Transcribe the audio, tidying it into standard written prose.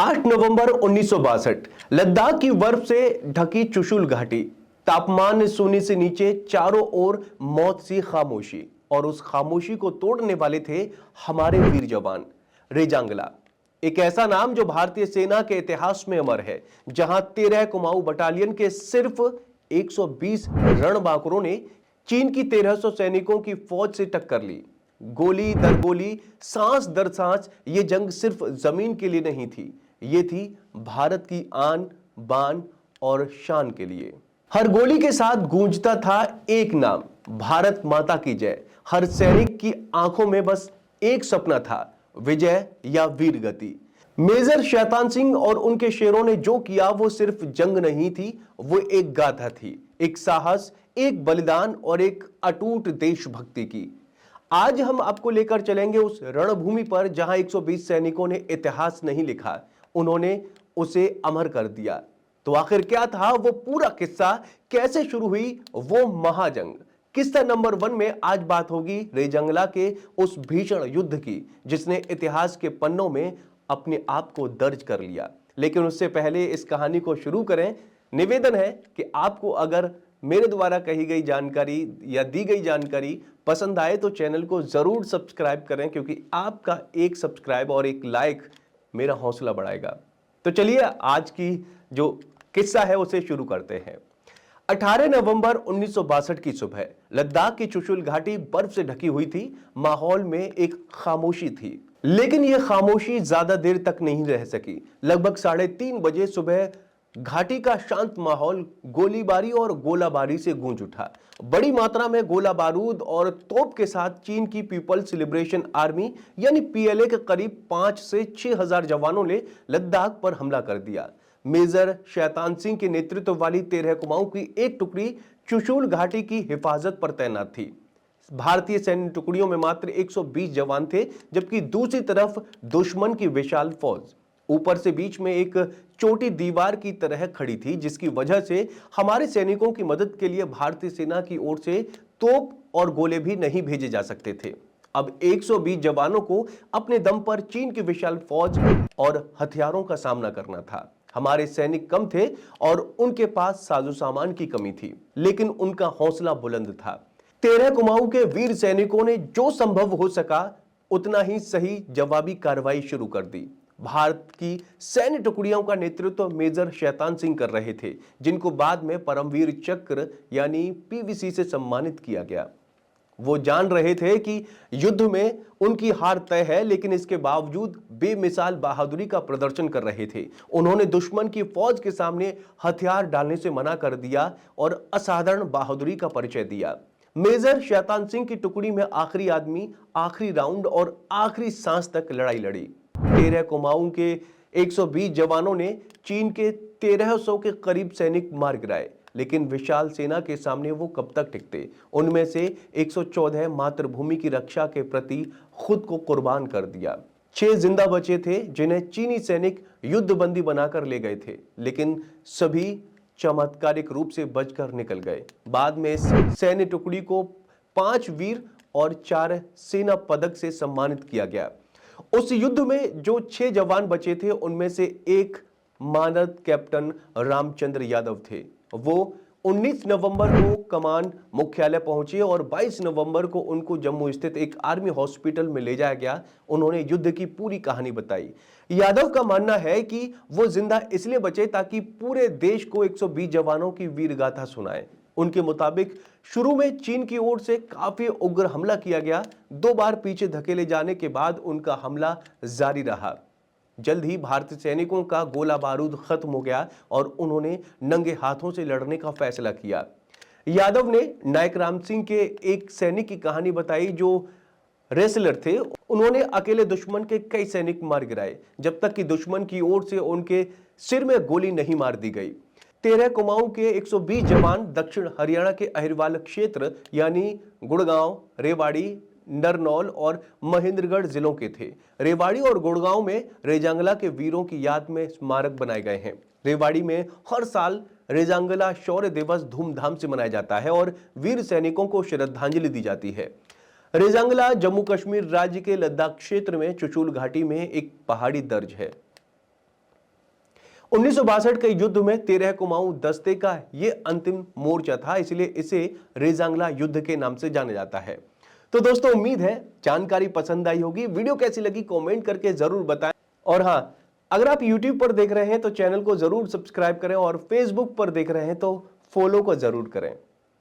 8 नवंबर 1962 लद्दाख की बर्फ से ढकी चुशुल घाटी, तापमान शून्य से नीचे, चारों ओर मौत सी खामोशी, और उस खामोशी को तोड़ने वाले थे हमारे वीर जवान रेजांगला। एक ऐसा नाम जो भारतीय सेना के इतिहास में अमर है, जहां 13 कुमाऊं बटालियन के सिर्फ 120 रणबांकुरों ने चीन की 1300 सैनिकों की फौज से टक्कर ली। गोली दर गोली, सांस दर सांस, ये जंग सिर्फ जमीन के लिए नहीं थी, ये थी भारत की आन बान और शान के लिए। हर गोली के साथ गूंजता था एक नाम, भारत माता की जय। हर सैनिक की आंखों में बस एक सपना था, विजय या वीर गति। मेजर शैतान सिंह और उनके शेरों ने जो किया वो सिर्फ जंग नहीं थी, वो एक गाथा थी, एक साहस, एक बलिदान और एक अटूट देशभक्ति की। आज हम आपको लेकर चलेंगे उस रणभूमि पर जहां 120 सैनिकों ने इतिहास नहीं लिखा, उन्होंने उसे अमर कर दिया। तो आखिर क्या था वो पूरा किस्सा, कैसे शुरू हुई वो महाजंग। किस्सा नंबर 1 में आज बात होगी रेजांगला के उस भीषण युद्ध की, जिसने इतिहास के पन्नों में अपने आप को दर्ज कर लिया। लेकिन उससे पहले इस कहानी को शुरू करें, निवेदन है कि आपको अगर मेरे द्वारा कही गई जानकारी या दी गई जानकारी पसंद आए तो चैनल को जरूर सब्सक्राइब करें, क्योंकि आपका एक सब्सक्राइब और एक लाइक मेरा हौसला बढ़ाएगा। तो चलिए आज की जो किस्सा है उसे शुरू करते हैं। 18 नवंबर 1962 की सुबह लद्दाख की चुशुल घाटी बर्फ से ढकी हुई थी। माहौल में एक खामोशी थी, लेकिन यह खामोशी ज्यादा देर तक नहीं रह सकी। लगभग 3:30 बजे सुबह घाटी का शांत माहौल गोलीबारी और गोलाबारी से गूंज उठा। बड़ी मात्रा में गोला बारूद और तोप के साथ चीन की पीपल्स लिबरेशन आर्मी यानी पीएलए के करीब 5 से 6 हजार जवानों ने लद्दाख पर हमला कर दिया। मेजर शैतान सिंह के नेतृत्व वाली 13 कुमाऊं की एक टुकड़ी चुशुल घाटी की हिफाजत पर तैनात थी। भारतीय सैन्य टुकड़ियों में मात्र 120 जवान थे, जबकि दूसरी तरफ दुश्मन की विशाल फौज ऊपर से बीच में एक चोटी दीवार की तरह खड़ी थी, जिसकी वजह से हमारे सैनिकों की मदद के लिए भारतीय सेना की ओर से तोप और गोले भी नहीं भेजे जा सकते थे। अब 120 जवानों को अपने दम पर चीन की विशाल फौज और हथियारों का सामना करना था। हमारे सैनिक कम थे और उनके पास साजो सामान की कमी थी, लेकिन उनका हौसला बुलंद था। 13 कुमाऊं के वीर सैनिकों ने जो संभव हो सका उतना ही सही जवाबी कार्रवाई शुरू कर दी। भारत की सैन्य टुकड़ियों का नेतृत्व मेजर शैतान सिंह कर रहे थे, जिनको बाद में परमवीर चक्र यानी पीवीसी से सम्मानित किया गया। वो जान रहे थे कि युद्ध में उनकी हार तय है, लेकिन इसके बावजूद बेमिसाल बहादुरी का प्रदर्शन कर रहे थे। उन्होंने दुश्मन की फौज के सामने हथियार डालने से मना कर दिया और असाधारण बहादुरी का परिचय दिया। मेजर शैतान सिंह की टुकड़ी में आखिरी आदमी आखिरी राउंड और आखिरी सांस तक लड़ाई लड़ी। 13 कुमाऊं के 120 जवानों ने चीन के 1300 के करीब सैनिक मार गिराए, लेकिन विशाल सेना के सामने वो कब तक टिकते। उनमें से 114 मातृभूमि की रक्षा के प्रति खुद को कुर्बान कर दिया। 6 जिंदा बचे थे, जिन्हें चीनी सैनिक युद्धबंदी बनाकर ले गए थे, लेकिन सभी चमत्कारिक रूप से बचकर निकल गए। बाद में सैन्य टुकड़ी को 5 वीर और 4 सेना पदक से सम्मानित किया गया। उस युद्ध में जो 6 जवान बचे थे, उनमें से एक मानद कैप्टन रामचंद्र यादव थे। वो 19 नवंबर को कमान मुख्यालय पहुंचे और 22 नवंबर को उनको जम्मू स्थित एक आर्मी हॉस्पिटल में ले जाया गया। उन्होंने युद्ध की पूरी कहानी बताई। यादव का मानना है कि वो जिंदा इसलिए बचे ताकि पूरे देश को 120 जवानों की वीर गाथा सुनाए। उनके मुताबिक शुरू में चीन की ओर से काफी उग्र हमला किया गया। 2 बार पीछे धकेले जाने के बाद उनका हमला जारी रहा। जल्द ही भारतीय सैनिकों का गोला बारूद खत्म हो गया और उन्होंने नंगे हाथों से लड़ने का फैसला किया। यादव ने नायक राम सिंह के एक सैनिक की कहानी बताई जो रेसलर थे। उन्होंने अकेले दुश्मन के कई सैनिक मार गिराए, जब तक कि दुश्मन की ओर से उनके सिर में गोली नहीं मार दी गई। 13 कुमाऊं के 120 जवान दक्षिण हरियाणा के अहिरवाल क्षेत्र यानी गुड़गांव, रेवाड़ी, नरनौल और महेंद्रगढ़ जिलों के थे। रेवाड़ी और गुड़गांव में रेजांगला के वीरों की याद में स्मारक बनाए गए हैं। रेवाड़ी में हर साल रेजांगला शौर्य दिवस धूमधाम से मनाया जाता है और वीर सैनिकों को श्रद्धांजलि दी जाती है। रेजांगला जम्मू कश्मीर राज्य के लद्दाख क्षेत्र में चुशुल घाटी में एक पहाड़ी दर्ज है। 1962 के युद्ध में 13 कुमाऊं दस्ते का ये अंतिम मोर्चा था, इसलिए इसे रेजांगला युद्ध के नाम से जाना जाता है। तो दोस्तों, उम्मीद है जानकारी पसंद आई होगी। वीडियो कैसी लगी कमेंट करके जरूर बताएं। और हां, अगर आप YouTube पर देख रहे हैं तो चैनल को जरूर सब्सक्राइब करें और Facebook पर देख रहे हैं तो फॉलो को जरूर करें।